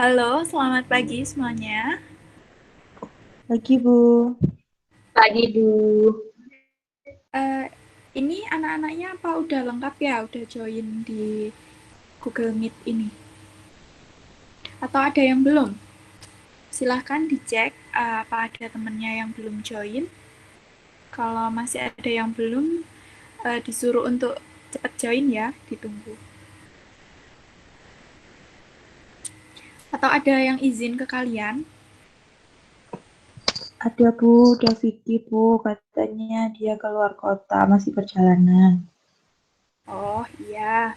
Halo, selamat pagi semuanya. Pagi, Bu. Pagi, Bu. Ini anak-anaknya apa udah lengkap ya? Udah join di Google Meet ini? Atau ada yang belum? Silahkan dicek apa ada temennya yang belum join. Kalau masih ada yang belum, disuruh untuk cepat join ya, ditunggu. Atau ada yang izin ke kalian? Ada, Bu. Udah Vicky, Bu. Katanya dia keluar kota, masih perjalanan. Oh iya,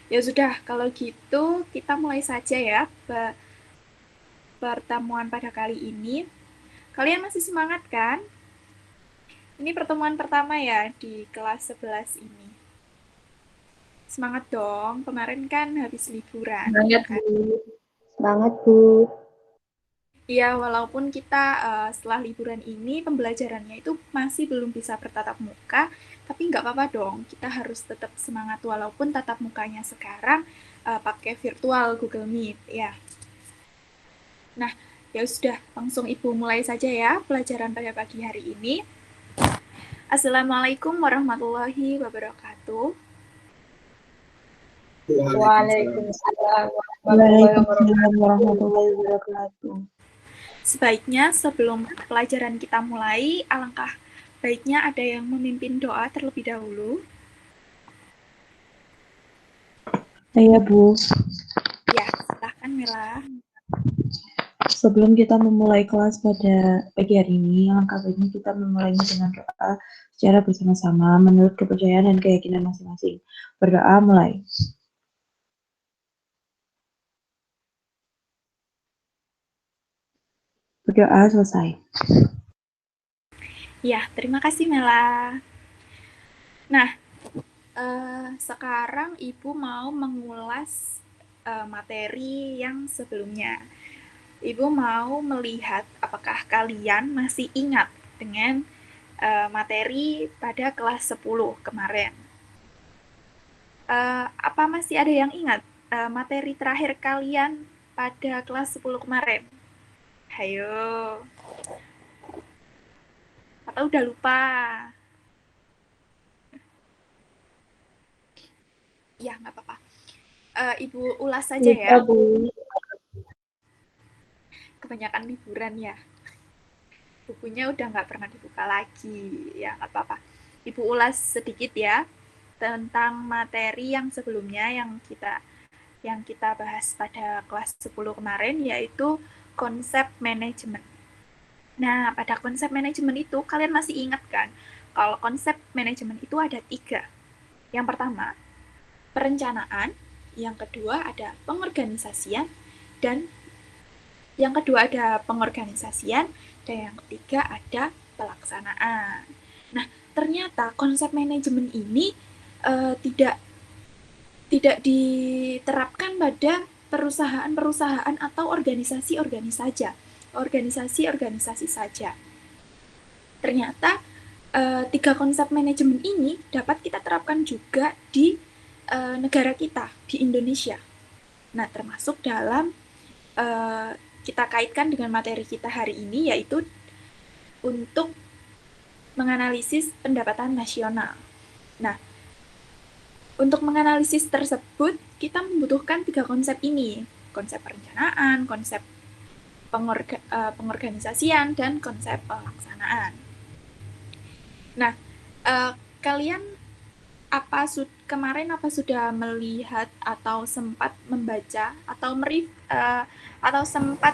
ya sudah. Kalau gitu kita mulai saja ya pertemuan pada kali ini. Kalian masih semangat kan? Ini pertemuan pertama ya di kelas 11 ini. Semangat dong, kemarin kan habis liburan, ya Semangat, kan? Bu. Semangat, Bu. Iya, walaupun kita setelah liburan ini pembelajarannya itu masih belum bisa bertatap muka, tapi nggak apa-apa dong. Kita harus tetap semangat walaupun tatap mukanya sekarang pakai virtual Google Meet, ya. Nah, ya sudah, langsung Ibu mulai saja ya pelajaran pada pagi hari ini. Assalamualaikum warahmatullahi wabarakatuh. Waalaikumsalam warahmatullahi Waalaikumsalam wabarakatuh. warahmatullahi wabarakatuh. Sebaiknya sebelum pelajaran kita mulai, alangkah baiknya ada yang memimpin doa terlebih dahulu. Saya, Bu. Ya, silahkan Mila. Sebelum kita memulai kelas pada pagi hari ini, langkah baiknya kita memulainya dengan doa secara bersama-sama menurut kepercayaan dan keyakinan masing-masing. Berdoa mulai. Berdoa selesai. Ya, terima kasih Mela. Nah, sekarang Ibu mau mengulas materi yang sebelumnya. Ibu mau melihat apakah kalian masih ingat dengan materi pada kelas 10 kemarin. Apa masih ada yang ingat materi terakhir kalian pada kelas 10 kemarin? Hayo. Atau udah lupa? Ya, nggak apa-apa. Ibu ulas saja ya. Lupa, Bu. Kebanyakan liburan ya. Bukunya udah nggak pernah dibuka lagi. Ya, nggak apa-apa. Ibu ulas sedikit ya tentang materi yang sebelumnya yang kita bahas pada kelas 10 kemarin, yaitu konsep manajemen. Nah, pada konsep manajemen itu, kalian masih ingat kan? Kalau konsep manajemen itu ada 3. Yang pertama, perencanaan. Yang kedua ada pengorganisasian. Dan yang kedua ada pengorganisasian. Dan yang ketiga ada pelaksanaan. Nah, ternyata konsep manajemen ini tidak tidak diterapkan pada perusahaan-perusahaan atau organisasi-organisasi saja. Ternyata 3 konsep manajemen ini dapat kita terapkan juga di negara kita, di Indonesia. Nah, termasuk dalam kita kaitkan dengan materi kita hari ini, yaitu untuk menganalisis pendapatan nasional. Nah, untuk menganalisis tersebut, kita membutuhkan 3 konsep ini. Konsep perencanaan, konsep pengorganisasian, dan konsep pelaksanaan. Nah, kalian kemarin sudah melihat atau sempat membaca atau sempat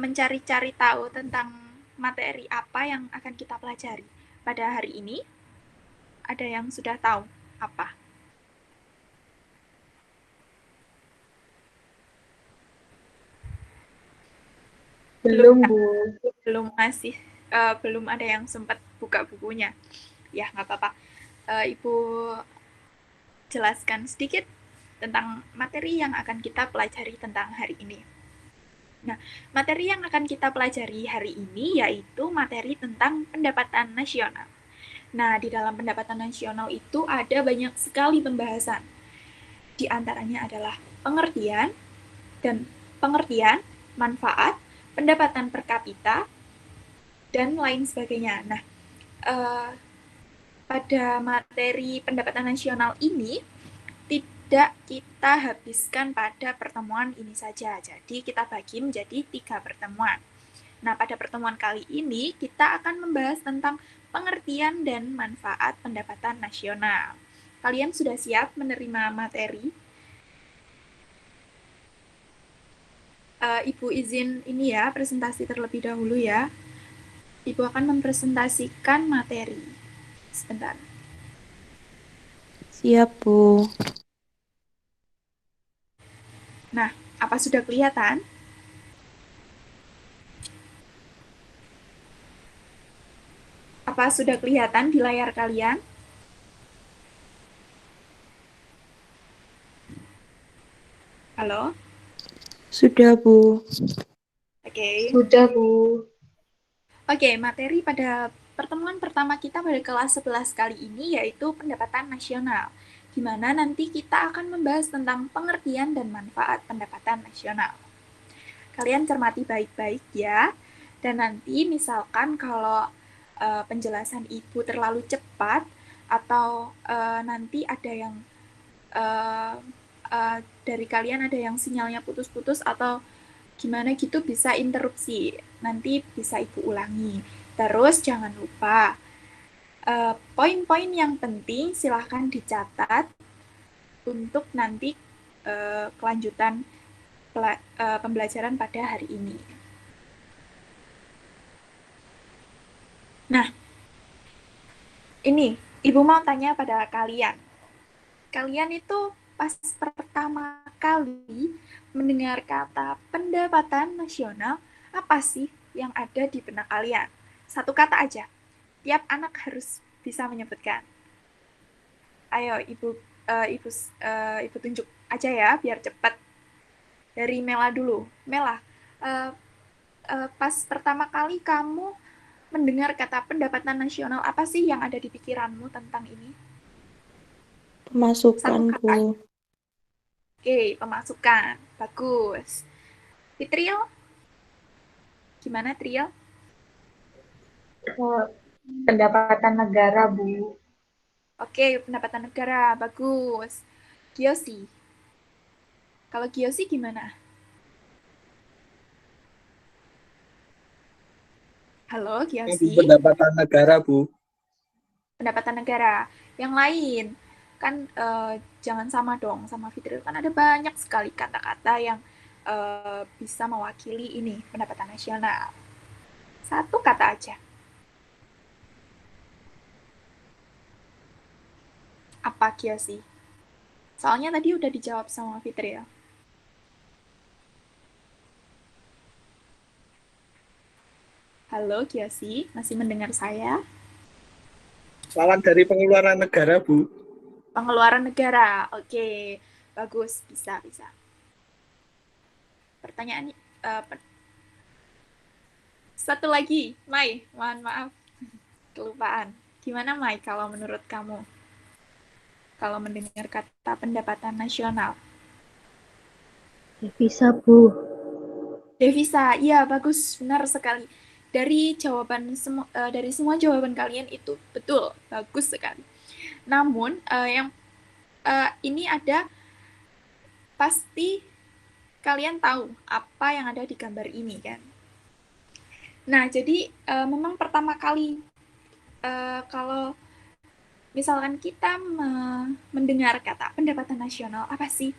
mencari-cari tahu tentang materi apa yang akan kita pelajari pada hari ini? Ada yang sudah tahu apa? Belum, Belum, Bu. belum ada yang sempat buka bukunya. Ya, nggak apa-apa. Ibu jelaskan sedikit tentang materi yang akan kita pelajari tentang hari ini. Nah, materi yang akan kita pelajari hari ini yaitu materi tentang pendapatan nasional. Nah, di dalam pendapatan nasional itu ada banyak sekali pembahasan. Di antaranya adalah pengertian, dan pengertian, manfaat, pendapatan per kapita, dan lain sebagainya. Nah, pada materi pendapatan nasional ini tidak kita habiskan pada pertemuan ini saja. Jadi kita bagi menjadi 3 pertemuan. Nah, pada pertemuan kali ini kita akan membahas tentang pengertian dan manfaat pendapatan nasional. Kalian sudah siap menerima materi? Ibu izin ini ya, presentasi terlebih dahulu ya. Ibu akan mempresentasikan materi. Sebentar. Siap, Bu. Nah, apa sudah kelihatan? Apa sudah kelihatan di layar kalian? Halo? Sudah, Bu. Oke. Sudah, Bu. Oke, materi pada pertemuan pertama kita pada kelas 11 kali ini yaitu pendapatan nasional, di mana nanti kita akan membahas tentang pengertian dan manfaat pendapatan nasional. Kalian cermati baik-baik ya, dan nanti misalkan kalau penjelasan Ibu terlalu cepat, atau nanti ada yang dari kalian ada yang sinyalnya putus-putus atau gimana gitu bisa interupsi, nanti bisa Ibu ulangi. Terus jangan lupa poin-poin yang penting silahkan dicatat untuk nanti kelanjutan pembelajaran pada hari ini. Nah, ini Ibu mau tanya pada kalian. Kalian itu pas pertama kali mendengar kata pendapatan nasional, apa sih yang ada di benak kalian? Satu kata aja. Tiap anak harus bisa menyebutkan. Ayo, Ibu tunjuk aja ya, biar cepat. Dari Mela dulu. Mela, pas pertama kali kamu mendengar kata pendapatan nasional, apa sih yang ada di pikiranmu tentang ini? Satu Pemasukan, kata. Bu. Oke, pemasukan. Bagus. Fitril, gimana Tril? Pendapatan negara, Bu. Oke, pendapatan negara. Bagus. Giyosi. Kalau Giyosi gimana? Halo, Giyosi. Pendapatan negara, Bu. Pendapatan negara. Yang lain, kan jangan sama dong sama Fitril. Kan ada banyak sekali kata-kata yang bisa mewakili ini, pendapatan nasional. Satu kata aja. Apa Giyosi? Soalnya tadi udah dijawab sama Fitril. Halo, Kiyosi, masih mendengar saya? Lawan dari pengeluaran negara, Bu. Pengeluaran negara, oke, bagus, bisa. Pertanyaan satu lagi, Mai, mohon maaf, kelupaan. Gimana Mai kalau menurut kamu? Kalau mendengar kata pendapatan nasional? Devisa, Bu. Devisa, iya bagus, benar sekali. Dari semua jawaban kalian itu betul, bagus sekali. Namun yang ini ada pasti kalian tahu apa yang ada di gambar ini kan? Nah, jadi memang pertama kali kalau misalkan kita mendengar kata pendapatan nasional, apa sih?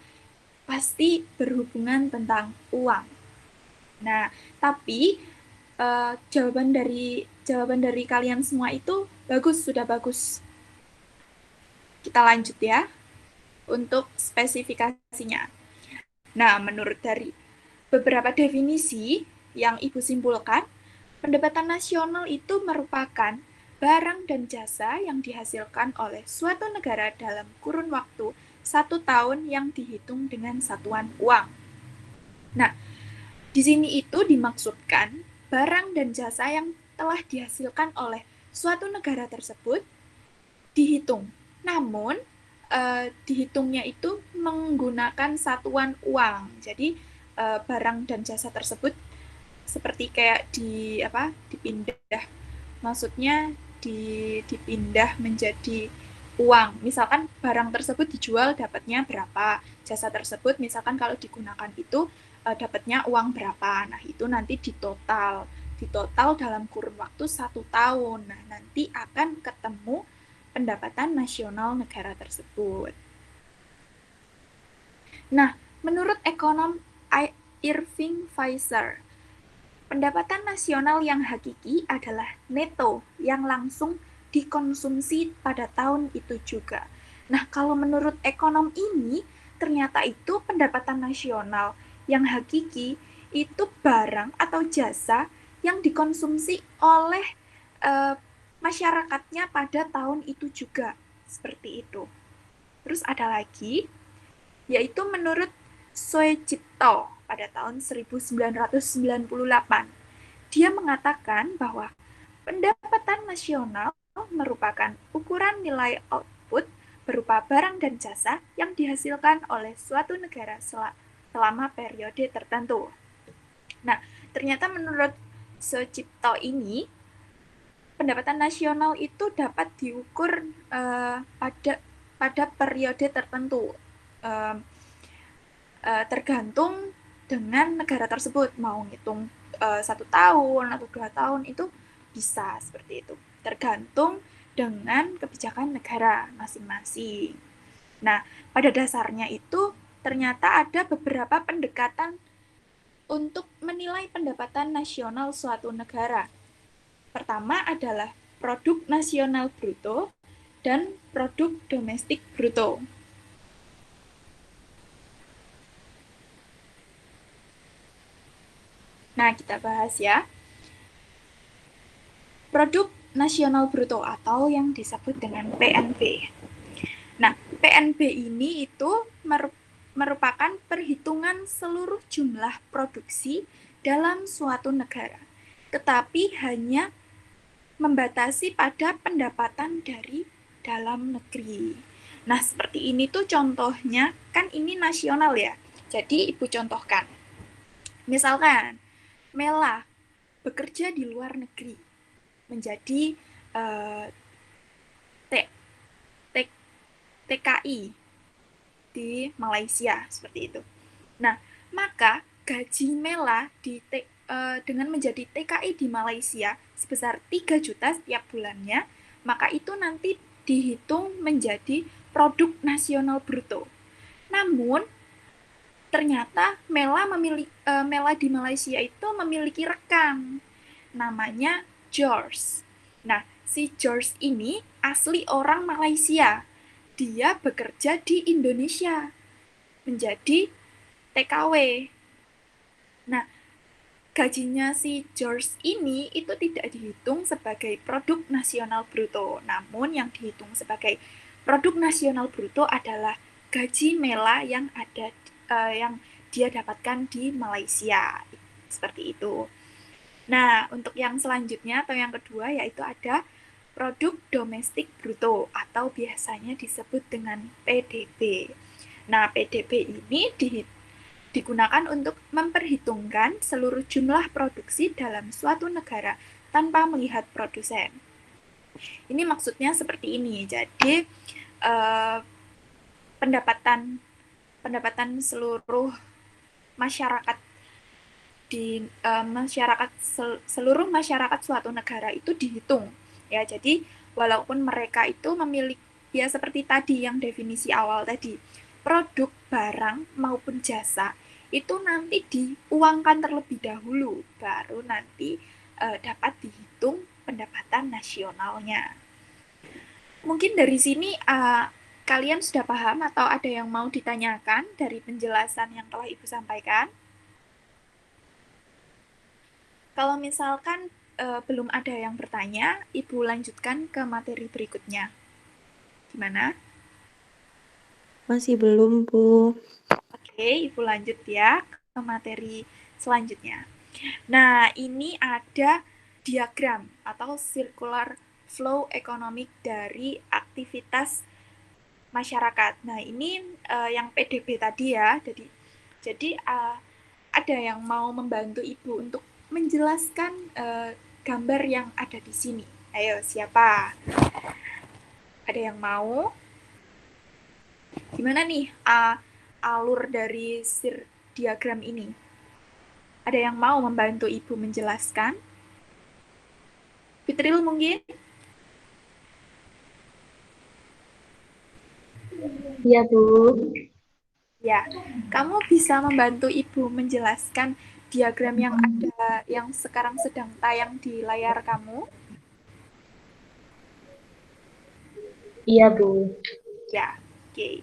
Pasti berhubungan tentang uang. Nah, tapi jawaban dari kalian semua itu bagus, sudah bagus. Kita lanjut ya untuk spesifikasinya. Nah, menurut dari beberapa definisi yang Ibu simpulkan, pendapatan nasional itu merupakan barang dan jasa yang dihasilkan oleh suatu negara dalam kurun waktu 1 tahun yang dihitung dengan satuan uang. Nah, di sini itu dimaksudkan barang dan jasa yang telah dihasilkan oleh suatu negara tersebut dihitung. Namun, dihitungnya itu menggunakan satuan uang. Jadi, barang dan jasa tersebut seperti kayak dipindah, maksudnya dipindah menjadi uang. Misalkan barang tersebut dijual dapatnya berapa, jasa tersebut misalkan kalau digunakan itu dapatnya uang berapa. Nah itu nanti ditotal dalam kurun waktu 1 tahun. Nah nanti akan ketemu pendapatan nasional negara tersebut. Nah menurut ekonom Irving Fisher, pendapatan nasional yang hakiki adalah neto yang langsung dikonsumsi pada tahun itu juga. Nah, kalau menurut ekonom ini, ternyata itu pendapatan nasional yang hakiki itu barang atau jasa yang dikonsumsi oleh masyarakatnya pada tahun itu juga. Seperti itu. Terus ada lagi, yaitu menurut Soejipto pada tahun 1998. Dia mengatakan bahwa pendapatan nasional merupakan ukuran nilai output berupa barang dan jasa yang dihasilkan oleh suatu negara selama periode tertentu. Nah, ternyata menurut Soejipto ini, pendapatan nasional itu dapat diukur pada periode tertentu. Tergantung dengan negara tersebut, mau ngitung 1 tahun atau 2 tahun itu bisa seperti itu, tergantung dengan kebijakan negara masing-masing. Nah, pada dasarnya itu ternyata ada beberapa pendekatan untuk menilai pendapatan nasional suatu negara. Pertama adalah produk nasional bruto dan produk domestik bruto. Nah, kita bahas ya. Produk nasional bruto atau yang disebut dengan PNB. Nah, PNB ini itu merupakan perhitungan seluruh jumlah produksi dalam suatu negara, tetapi hanya membatasi pada pendapatan dari dalam negeri. Nah, seperti ini tuh contohnya, kan ini nasional ya. Jadi, Ibu contohkan. Misalkan, Mela bekerja di luar negeri, menjadi TKI di Malaysia, seperti itu. Nah, maka gaji Mela dengan menjadi TKI di Malaysia sebesar 3 juta setiap bulannya, maka itu nanti dihitung menjadi produk nasional bruto. Namun, ternyata Mela di Malaysia itu memiliki rekan, namanya George. Nah, si George ini asli orang Malaysia. Dia bekerja di Indonesia menjadi TKW. Nah, gajinya si George ini itu tidak dihitung sebagai produk nasional bruto. Namun yang dihitung sebagai produk nasional bruto adalah gaji Mela yang yang dia dapatkan di Malaysia. Seperti itu. Nah, untuk yang selanjutnya atau yang kedua yaitu ada produk domestik bruto atau biasanya disebut dengan PDB. Nah, PDB ini digunakan untuk memperhitungkan seluruh jumlah produksi dalam suatu negara tanpa melihat produsen. Ini maksudnya seperti ini. Jadi, pendapatan seluruh masyarakat seluruh masyarakat suatu negara itu dihitung ya. Jadi walaupun mereka itu memiliki ya seperti tadi yang definisi awal tadi, produk barang maupun jasa itu nanti diuangkan terlebih dahulu baru nanti dapat dihitung pendapatan nasionalnya. Mungkin dari sini kalian sudah paham atau ada yang mau ditanyakan dari penjelasan yang telah Ibu sampaikan? Kalau misalkan belum ada yang bertanya, Ibu lanjutkan ke materi berikutnya. Gimana? Masih belum, Bu. Oke, Ibu lanjut ya ke materi selanjutnya. Nah, ini ada diagram atau circular flow ekonomik dari aktivitas masyarakat. Nah, ini yang PDB tadi ya. Jadi ada yang mau membantu Ibu untuk menjelaskan gambar yang ada di sini? Ayo, siapa? Ada yang mau? Gimana nih alur dari diagram ini? Ada yang mau membantu Ibu menjelaskan? Fitril mungkin? Iya, Bu. Ya, kamu bisa membantu Ibu menjelaskan diagram yang ada, yang sekarang sedang tayang di layar kamu? Iya, Bu. Ya, oke.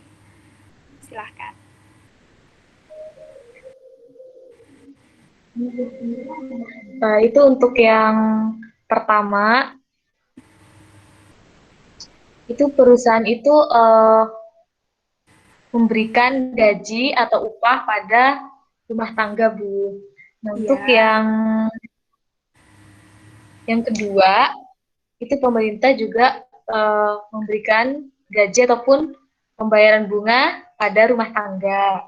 Silahkan. Itu untuk yang pertama, itu perusahaan itu memberikan gaji atau upah pada rumah tangga, Bu. Nah, untuk Ya. yang kedua, itu pemerintah juga memberikan gaji ataupun pembayaran bunga pada rumah tangga.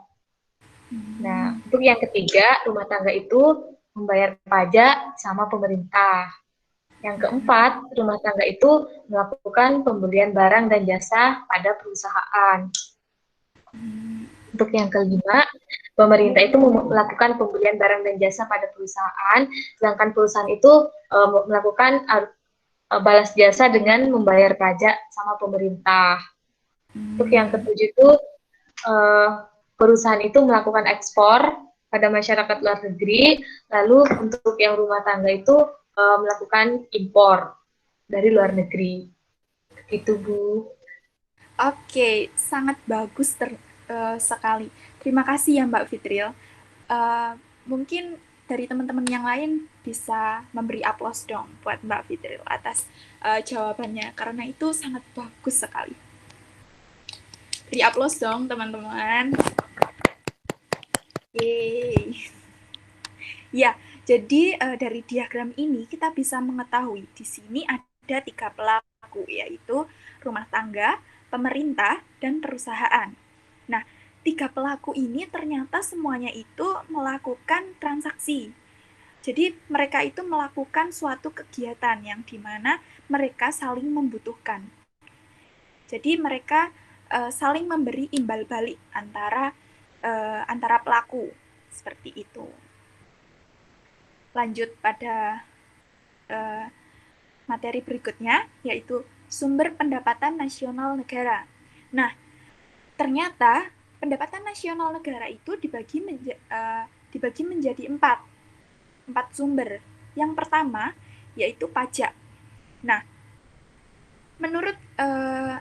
Nah, untuk yang ketiga, rumah tangga itu membayar pajak sama pemerintah. Yang keempat, rumah tangga itu melakukan pembelian barang dan jasa pada perusahaan. Untuk yang kelima, pemerintah itu melakukan pembelian barang dan jasa pada perusahaan, sedangkan perusahaan itu melakukan balas jasa dengan membayar pajak sama pemerintah. Untuk yang ketujuh itu, perusahaan itu melakukan ekspor pada masyarakat luar negeri, lalu untuk yang rumah tangga itu melakukan impor dari luar negeri. Itu, Bu. Oke, sangat bagus sekali. Terima kasih ya Mbak Fitril. Mungkin dari teman-teman yang lain bisa memberi aplaus dong buat Mbak Fitril atas jawabannya, karena itu sangat bagus sekali. Beri aplaus dong teman-teman. Yeay. Ya, jadi dari diagram ini kita bisa mengetahui di sini ada 3 pelaku, yaitu rumah tangga, pemerintah, dan perusahaan. Nah, 3 pelaku ini ternyata semuanya itu melakukan transaksi. Jadi mereka itu melakukan suatu kegiatan yang dimana mereka saling membutuhkan. Jadi mereka saling memberi imbal balik antara pelaku, seperti itu. Lanjut pada materi berikutnya, yaitu sumber pendapatan nasional negara. Nah, ternyata pendapatan nasional negara itu dibagi menjadi 4 sumber. Yang pertama yaitu pajak. Nah, menurut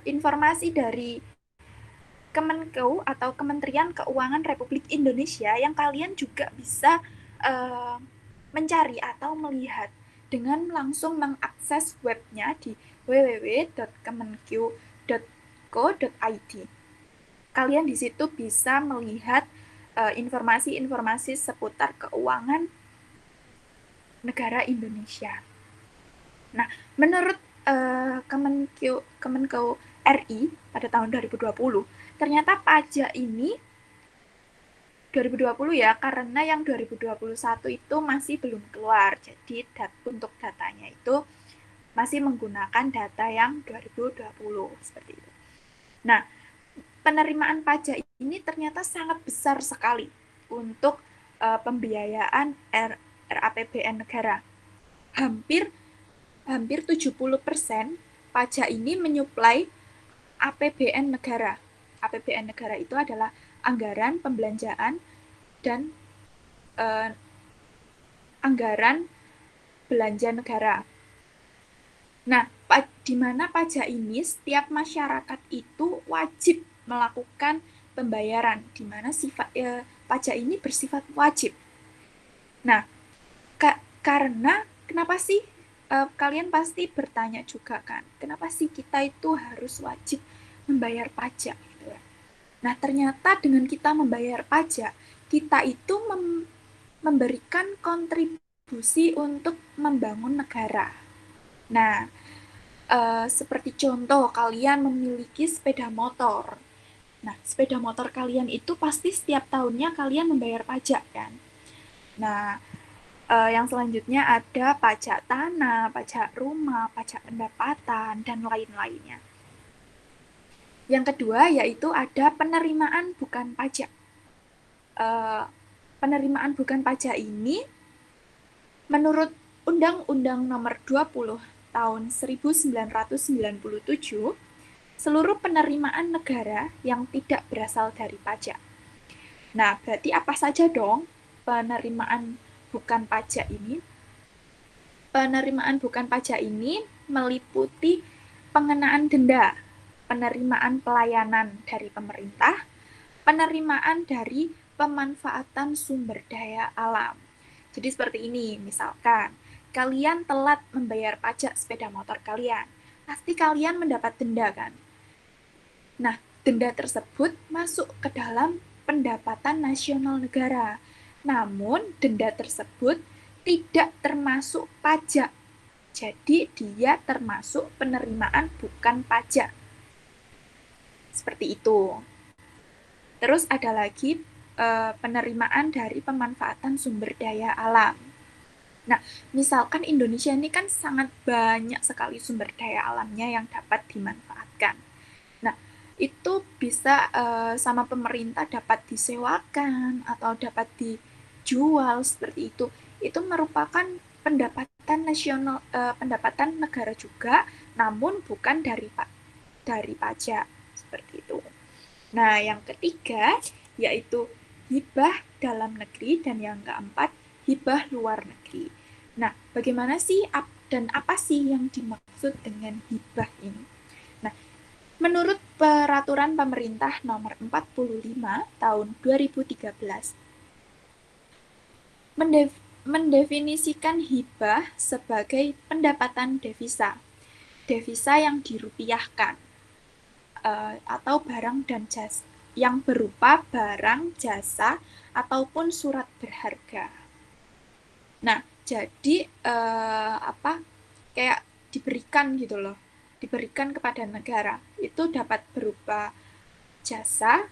informasi dari Kemenkeu atau Kementerian Keuangan Republik Indonesia, yang kalian juga bisa mencari atau melihat dengan langsung mengakses webnya di www.kemenkeu.co.id. Kalian di situ bisa melihat informasi-informasi seputar keuangan negara Indonesia. Nah, menurut Kemenkeu RI pada tahun 2020, ternyata pajak ini 2020 ya, karena yang 2021 itu masih belum keluar. Jadi untuk datanya itu masih menggunakan data yang 2020 seperti itu. Nah, penerimaan pajak ini ternyata sangat besar sekali untuk pembiayaan RAPBN negara. Hampir 70% pajak ini menyuplai APBN negara. APBN negara itu adalah anggaran pembelanjaan dan anggaran belanja negara. Nah, di mana pajak ini setiap masyarakat itu wajib melakukan pembayaran, di mana pajak ini bersifat wajib. Nah, karena kenapa sih kalian pasti bertanya juga kan, kenapa sih kita itu harus wajib membayar pajak? Gitu. Nah, ternyata dengan kita membayar pajak, kita itu memberikan kontribusi untuk membangun negara. Nah, seperti contoh, kalian memiliki sepeda motor. Nah, sepeda motor kalian itu pasti setiap tahunnya kalian membayar pajak kan? Nah, yang selanjutnya ada pajak tanah, pajak rumah, pajak pendapatan, dan lain-lainnya. Yang kedua yaitu ada penerimaan bukan pajak. Penerimaan bukan pajak ini menurut Undang-Undang Nomor 20 Tahun 1997, seluruh penerimaan negara yang tidak berasal dari pajak. Nah, berarti apa saja dong penerimaan bukan pajak ini? Penerimaan bukan pajak ini meliputi pengenaan denda, penerimaan pelayanan dari pemerintah, penerimaan dari pemanfaatan sumber daya alam. Jadi seperti ini, misalkan kalian telat membayar pajak sepeda motor kalian, pasti kalian mendapat denda kan? Nah, denda tersebut masuk ke dalam pendapatan nasional negara. Namun, denda tersebut tidak termasuk pajak. Jadi, dia termasuk penerimaan bukan pajak. Seperti itu. Terus ada lagi penerimaan dari pemanfaatan sumber daya alam. Nah, misalkan Indonesia ini kan sangat banyak sekali sumber daya alamnya yang dapat dimanfaatkan. Nah, itu bisa sama pemerintah dapat disewakan atau dapat dijual seperti itu. Itu merupakan pendapatan nasional, pendapatan negara juga, namun bukan dari pajak seperti itu. Nah, yang ketiga yaitu hibah dalam negeri dan yang keempat hibah luar negeri. Nah, bagaimana sih dan apa sih yang dimaksud dengan hibah ini? Nah, menurut peraturan pemerintah nomor 45 tahun 2013 mendefinisikan hibah sebagai pendapatan devisa. Devisa yang dirupiahkan atau barang dan jasa yang berupa barang, jasa, ataupun surat berharga. Nah, jadi kayak diberikan gitu loh, diberikan kepada negara. Itu dapat berupa jasa,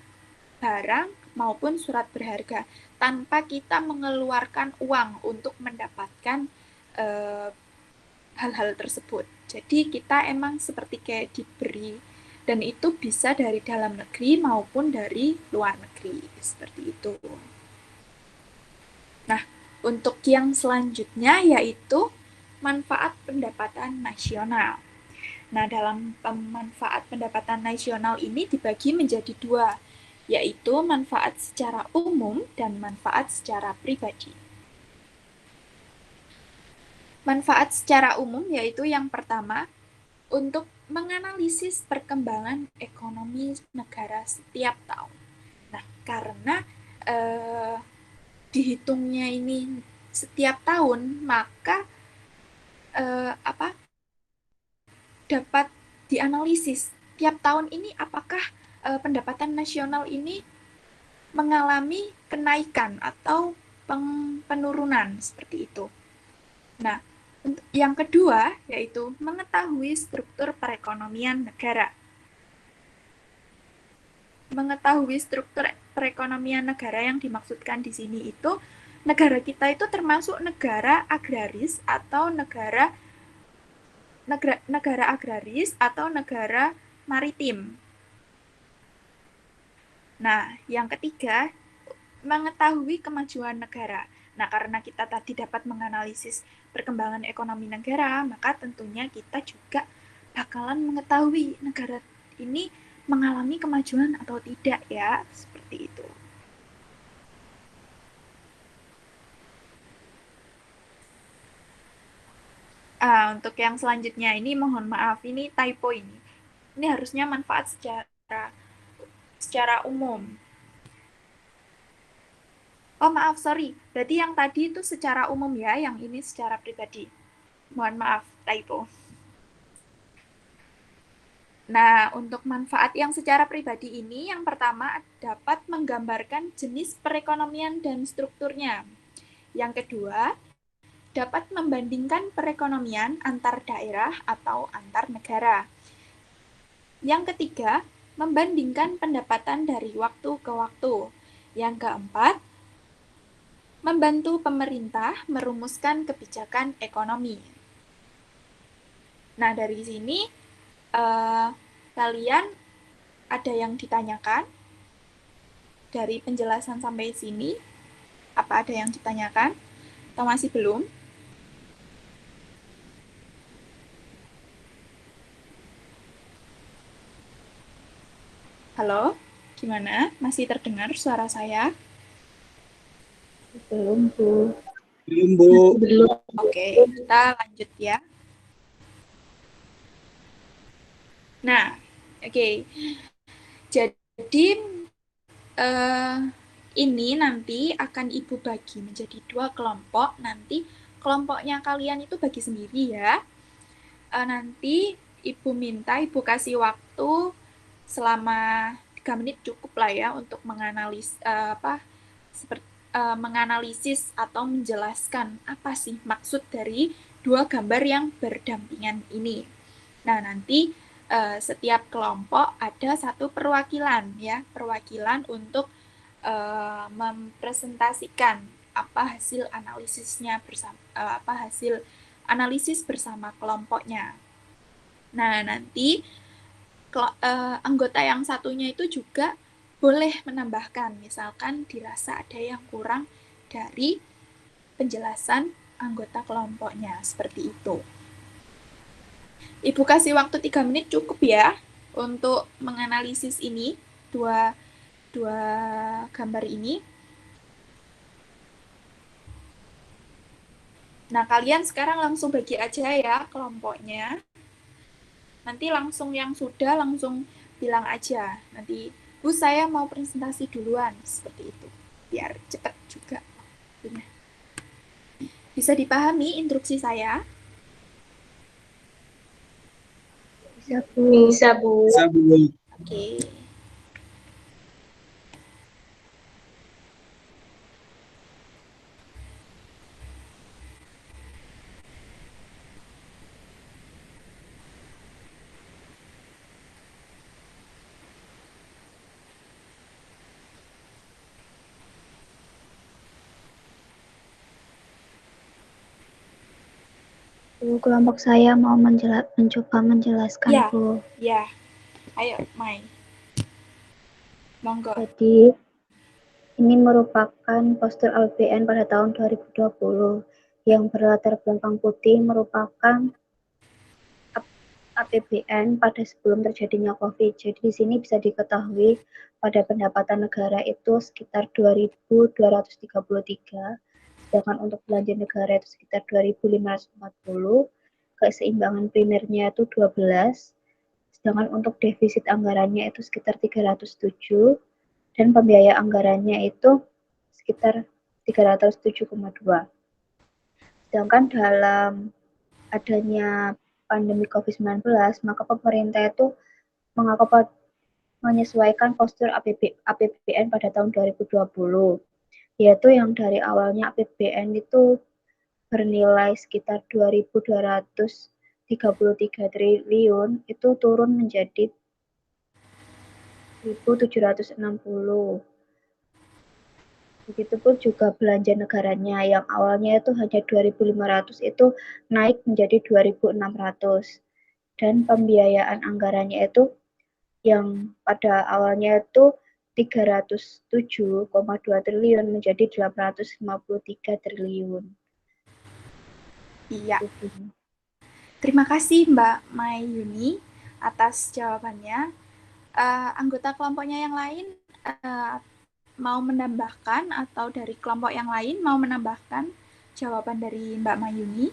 barang, maupun surat berharga tanpa kita mengeluarkan uang untuk mendapatkan hal-hal tersebut. Jadi kita emang seperti kayak diberi, dan itu bisa dari dalam negeri maupun dari luar negeri, seperti itu. Nah, untuk yang selanjutnya yaitu manfaat pendapatan nasional. Nah, dalam manfaat pendapatan nasional ini dibagi menjadi dua, yaitu manfaat secara umum dan manfaat secara pribadi. Manfaat secara umum yaitu yang pertama, untuk menganalisis perkembangan ekonomi negara setiap tahun. Nah, karena dihitungnya ini setiap tahun, maka dapat dianalisis tiap tahun ini apakah pendapatan nasional ini mengalami kenaikan atau penurunan seperti itu. Nah, yang kedua yaitu mengetahui struktur perekonomian negara. Mengetahui struktur perekonomian negara yang dimaksudkan di sini itu negara kita itu termasuk negara agraris atau negara agraris atau negara maritim. Nah, yang ketiga, mengetahui kemajuan negara. Nah, karena kita tadi dapat menganalisis perkembangan ekonomi negara, maka tentunya kita juga bakalan mengetahui negara ini mengalami kemajuan atau tidak ya, seperti itu. Untuk yang selanjutnya ini mohon maaf, ini typo ini. Ini harusnya manfaat secara umum. Oh maaf, sorry. Berarti yang tadi itu secara umum ya, yang ini secara pribadi. Mohon maaf, typo. Nah, untuk manfaat yang secara pribadi ini, yang pertama dapat menggambarkan jenis perekonomian dan strukturnya. Yang kedua, dapat membandingkan perekonomian antar daerah atau antar negara. Yang ketiga, membandingkan pendapatan dari waktu ke waktu. Yang keempat, membantu pemerintah merumuskan kebijakan ekonomi. Nah, dari sini kalian ada yang ditanyakan dari penjelasan sampai sini? Apa ada yang ditanyakan? Atau masih belum? Halo, gimana? Masih terdengar suara saya? Belum, Bu. Belum, Bu. Belum. Oke, kita lanjut ya. Nah, oke. Jadi ini nanti akan Ibu bagi menjadi 2 kelompok. Nanti kelompoknya kalian itu bagi sendiri ya. Nanti Ibu minta, Ibu kasih waktu selama 3 menit cukup lah ya untuk menganalisis atau menjelaskan apa sih maksud dari 2 gambar yang berdampingan ini. Nah, nanti setiap kelompok ada 1 perwakilan ya, perwakilan untuk mempresentasikan apa hasil analisisnya bersama hasil analisis bersama kelompoknya. Nah, nanti anggota yang satunya itu juga boleh menambahkan, misalkan dirasa ada yang kurang dari penjelasan anggota kelompoknya, seperti itu. Ibu kasih waktu 3 menit cukup ya untuk menganalisis ini, dua gambar ini. Nah, kalian sekarang langsung bagi aja ya kelompoknya. Nanti langsung yang sudah langsung bilang aja. Nanti, Bu, saya mau presentasi duluan. Seperti itu. Biar cepat juga. Bisa dipahami instruksi saya? Bisa, Bu. Bisa, Bu. Bisa, Bu. Oke. Bu, kelompok saya mau mencoba menjelaskan, Ya, Bu. ya. Ayo, Mai. Monggo. Jadi, ini merupakan poster APBN pada tahun 2020 yang berlatar belakang putih merupakan APBN pada sebelum terjadinya COVID. Jadi di sini bisa diketahui pada pendapatan negara itu sekitar 2.233, sedangkan untuk belanja negara itu sekitar 2.540, keseimbangan primernya itu 12, sedangkan untuk defisit anggarannya itu sekitar 307, dan pembiaya anggarannya itu sekitar 307,2. Sedangkan dalam adanya pandemi COVID-19, maka pemerintah itu menyesuaikan postur APBN pada tahun 2020, yaitu yang dari awalnya APBN itu bernilai sekitar 2.233 triliun, itu turun menjadi 1.760. Begitupun juga belanja negaranya yang awalnya itu hanya 2.500 itu naik menjadi 2.600. Dan pembiayaan anggarannya itu yang pada awalnya itu 307,2 triliun menjadi 853 triliun. Iya. Terima kasih Mbak Mai Yuni atas jawabannya. Anggota kelompoknya yang lain mau menambahkan atau dari kelompok yang lain mau menambahkan jawaban dari Mbak Mayuni?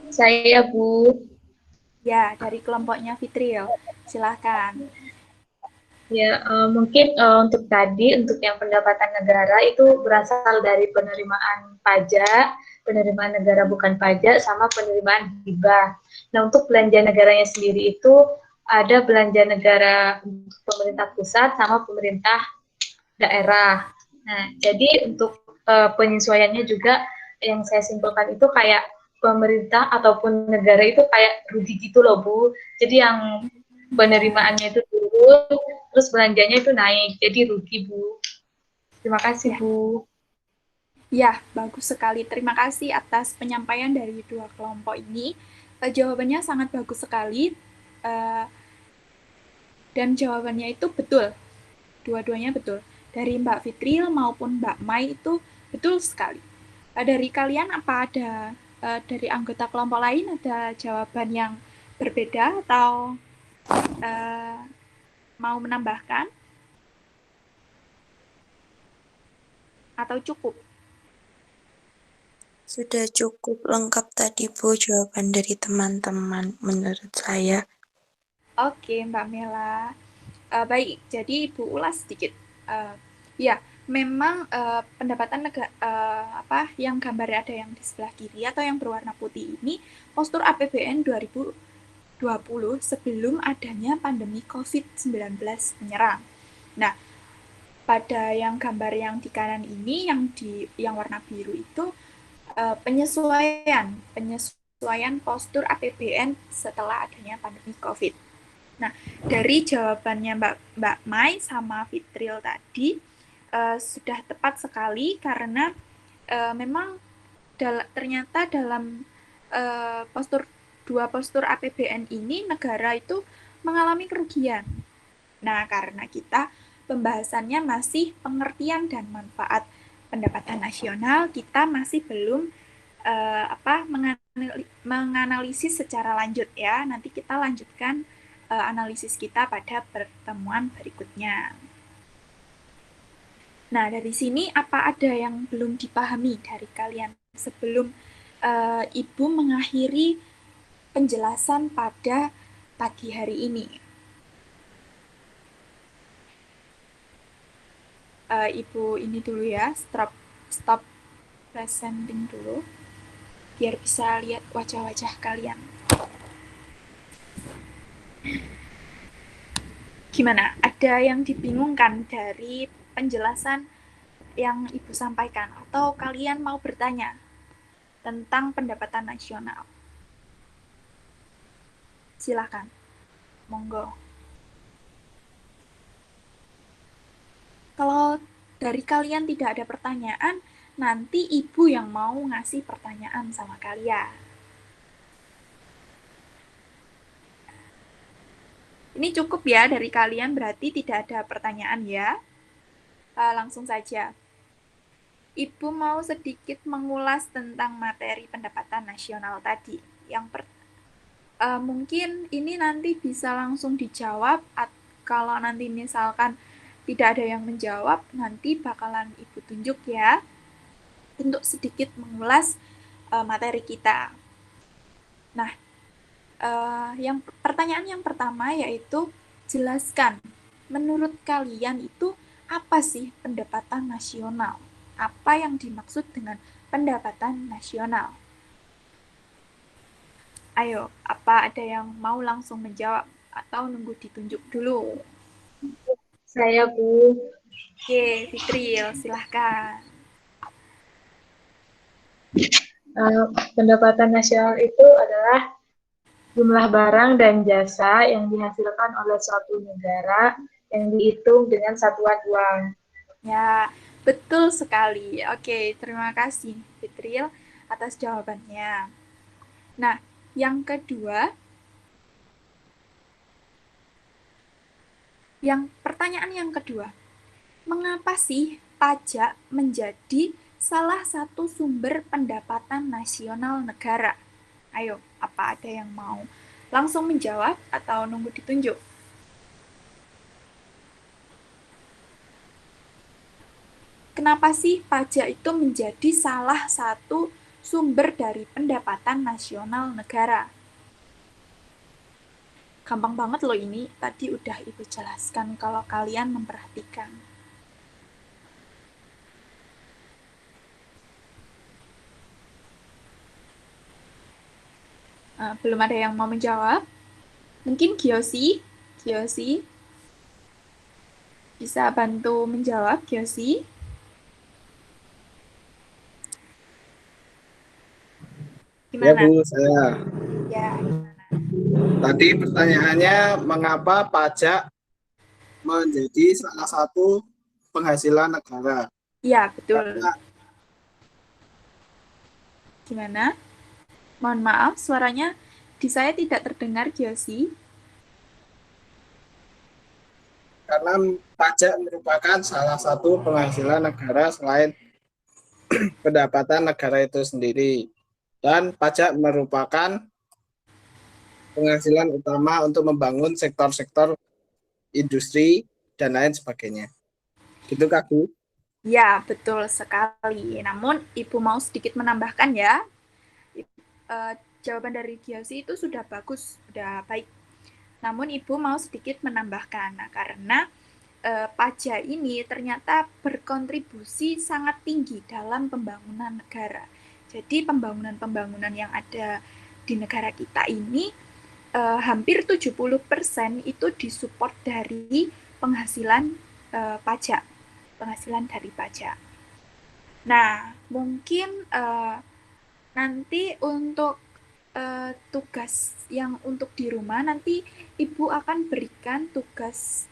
Saya, Bu. Ya, dari kelompoknya Fitril. Silakan. Ya, mungkin untuk tadi, untuk yang pendapatan negara itu berasal dari penerimaan pajak, penerimaan negara bukan pajak, sama penerimaan hibah. Nah, untuk belanja negaranya sendiri itu ada belanja negara untuk pemerintah pusat sama pemerintah daerah. Nah, jadi untuk penyesuaiannya juga yang saya simpulkan itu kayak pemerintah ataupun negara itu kayak rugi gitu loh, Bu. Jadi yang penerimaannya itu turun turun, terus belanjanya itu naik, jadi rugi, Bu. Terima kasih, Ya. Bu. Ya, bagus sekali. Terima kasih atas penyampaian dari dua kelompok ini. Jawabannya sangat bagus sekali. Eh, dan jawabannya itu betul. Dua-duanya betul. Dari Mbak Fitril maupun Mbak Mai itu betul sekali. Dari kalian apa ada dari anggota kelompok lain ada jawaban yang berbeda atau eh, mau menambahkan atau cukup? Sudah cukup lengkap tadi Bu jawaban dari teman-teman menurut saya. Oke, Mbak Mela. Baik, jadi Ibu ulas sedikit. Ya, memang pendapatan apa yang gambarnya ada yang di sebelah kiri atau yang berwarna putih ini postur APBN 2020 sebelum adanya pandemi COVID-19 menyerang. Nah, pada yang gambar yang di kanan ini yang warna biru itu penyesuaian postur APBN setelah adanya pandemi COVID. Nah, dari jawabannya Mbak Mai sama Fitril tadi sudah tepat sekali karena memang ternyata dalam dua postur APBN ini negara itu mengalami kerugian. Nah, karena kita pembahasannya masih pengertian dan manfaat pendapatan nasional, kita masih belum menganalisis secara lanjut ya. Nanti kita lanjutkan analisis kita pada pertemuan berikutnya. Nah, dari sini apa ada yang belum dipahami dari kalian sebelum Ibu mengakhiri penjelasan pada pagi hari ini? Ibu ini dulu ya, stop presenting dulu, biar bisa lihat wajah-wajah kalian. Gimana? Ada yang dibingungkan dari penjelasan yang Ibu sampaikan? Atau kalian mau bertanya tentang pendapatan nasional? Silakan. Monggo. Kalau dari kalian tidak ada pertanyaan, nanti Ibu yang mau ngasih pertanyaan sama kalian. Ini cukup ya dari kalian, berarti tidak ada pertanyaan ya. Langsung saja. Ibu mau sedikit mengulas tentang materi pendapatan nasional tadi. Mungkin ini nanti bisa langsung dijawab. Kalau nanti misalkan tidak ada yang menjawab, nanti bakalan Ibu tunjuk ya. Untuk sedikit mengulas materi kita. Nah, pertanyaan yang pertama yaitu jelaskan menurut kalian itu apa sih pendapatan nasional? Apa yang dimaksud dengan pendapatan nasional? Ayo, apa ada yang mau langsung menjawab atau nunggu ditunjuk dulu? Saya, Bu. Oke, Fitril, silahkan. Pendapatan nasional itu adalah jumlah barang dan jasa yang dihasilkan oleh suatu negara yang dihitung dengan satuan uang. Ya, betul sekali. Oke, terima kasih Fitril atas jawabannya. Nah, yang kedua, pertanyaan yang kedua, mengapa sih pajak menjadi salah satu sumber pendapatan nasional negara? Ayo, apa ada yang mau langsung menjawab atau nunggu ditunjuk? Kenapa sih pajak itu menjadi salah satu sumber dari pendapatan nasional negara? Gampang banget loh ini, tadi udah Ibu jelaskan kalau kalian memperhatikan. Belum ada yang mau menjawab? Mungkin Giosi bisa bantu menjawab, Giosi? Ya Gimana? Bu, saya. Ya, gimana? Tadi pertanyaannya mengapa pajak menjadi salah satu penghasilan negara. Iya, betul. Karena Gimana? Mohon maaf, suaranya di saya tidak terdengar, Giosi. pajak merupakan salah satu penghasilan negara selain pendapatan negara itu sendiri. Dan pajak merupakan penghasilan utama untuk membangun sektor-sektor industri dan lain sebagainya. Gitu Kak Bu. Ya, betul sekali. Namun, Ibu mau sedikit menambahkan ya. Jawaban dari Giosi itu sudah bagus, sudah baik. Namun, Ibu mau sedikit menambahkan. Nah, karena pajak ini ternyata berkontribusi sangat tinggi dalam pembangunan negara. Jadi, pembangunan-pembangunan yang ada di negara kita ini hampir 70% itu disupport dari penghasilan pajak. Penghasilan dari pajak. Nah, mungkin nanti untuk tugas yang untuk di rumah nanti Ibu akan berikan tugas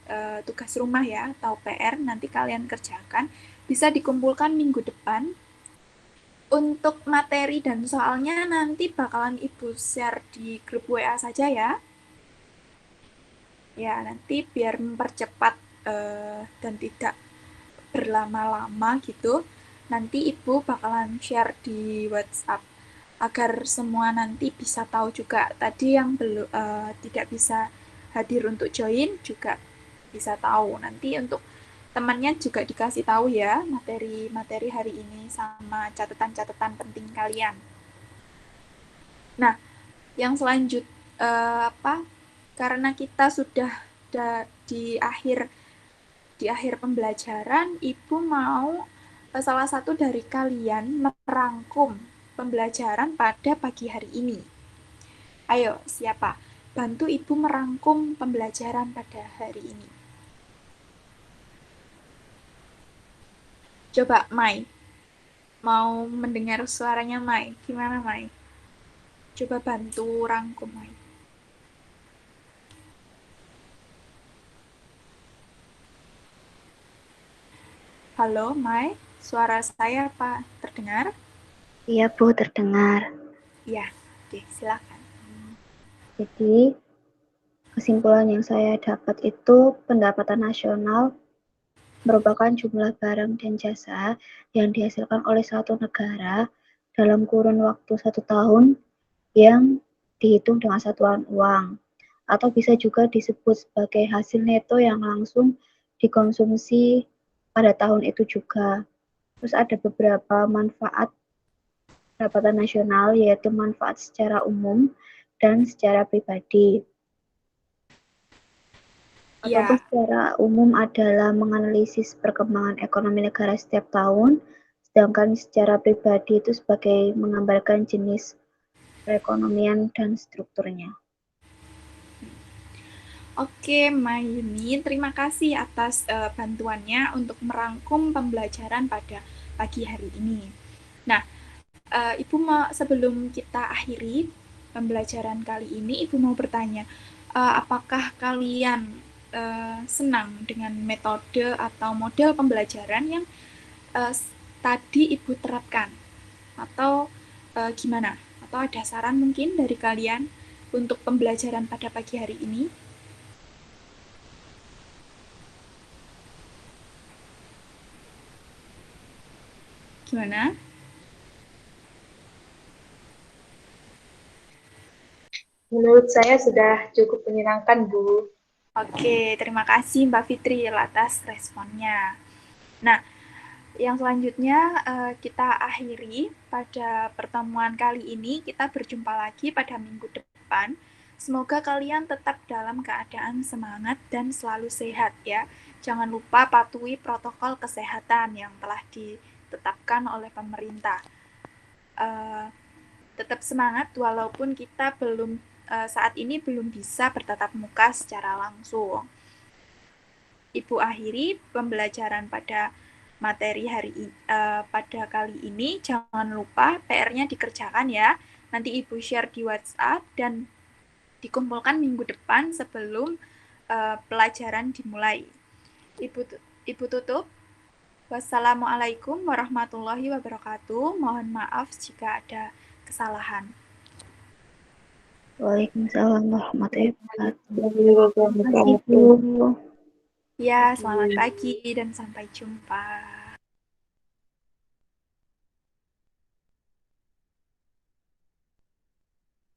rumah ya atau PR nanti kalian kerjakan bisa dikumpulkan minggu depan. Untuk materi dan soalnya nanti bakalan Ibu share di grup WA saja ya. Ya, nanti biar mempercepat dan tidak berlama-lama gitu, nanti Ibu bakalan share di WhatsApp agar semua nanti bisa tahu juga. Tadi yang belum tidak bisa hadir untuk join juga bisa tahu. Nanti untuk temannya juga dikasih tahu ya materi-materi hari ini sama catatan-catatan penting kalian. Nah, yang karena kita sudah di akhir pembelajaran, Ibu mau salah satu dari kalian merangkum pembelajaran pada pagi hari ini. Ayo, siapa? Bantu Ibu merangkum pembelajaran pada hari ini. Coba, Mai. Mau mendengar suaranya Mai. Gimana, Mai? Coba bantu rangkum, Mai. Halo, Mai. Suara saya apa terdengar? Iya, Bu, terdengar. Ya, oke, silakan. Jadi, kesimpulan yang saya dapat itu pendapatan nasional merupakan jumlah barang dan jasa yang dihasilkan oleh suatu negara dalam kurun waktu 1 tahun yang dihitung dengan satuan uang, atau bisa juga disebut sebagai hasil neto yang langsung dikonsumsi pada tahun itu juga. Terus ada beberapa manfaat pendapatan nasional, yaitu manfaat secara umum dan secara pribadi. Ataupun secara umum adalah menganalisis perkembangan ekonomi negara setiap tahun, sedangkan secara pribadi itu sebagai menggambarkan jenis perekonomian dan strukturnya. Oke, Mayuni, terima kasih atas bantuannya untuk merangkum pembelajaran pada pagi hari ini. Nah, Ibu mau sebelum kita akhiri pembelajaran kali ini, Ibu mau bertanya, apakah kalian senang dengan metode atau model pembelajaran yang tadi Ibu terapkan? Atau gimana? Atau ada saran mungkin dari kalian untuk pembelajaran pada pagi hari ini? Gimana? Menurut saya sudah cukup menyenangkan, Bu. Oke, terima kasih Mbak Fitri atas responnya. Nah, yang selanjutnya kita akhiri pada pertemuan kali ini. Kita berjumpa lagi pada minggu depan. Semoga kalian tetap dalam keadaan semangat dan selalu sehat ya. Jangan lupa patuhi protokol kesehatan yang telah ditetapkan oleh pemerintah. Tetap semangat walaupun kita saat ini belum bisa bertatap muka secara langsung. Ibu akhiri pembelajaran pada materi pada kali ini. Jangan lupa PR-nya dikerjakan ya. Nanti Ibu share di WhatsApp dan dikumpulkan minggu depan sebelum pelajaran dimulai. Ibu tutup. Wassalamualaikum warahmatullahi wabarakatuh. Mohon maaf jika ada kesalahan. Waalaikumsalam warahmatullahi wabarakatuh. Terima kasih, Bu. Ya, selamat pagi dan sampai jumpa.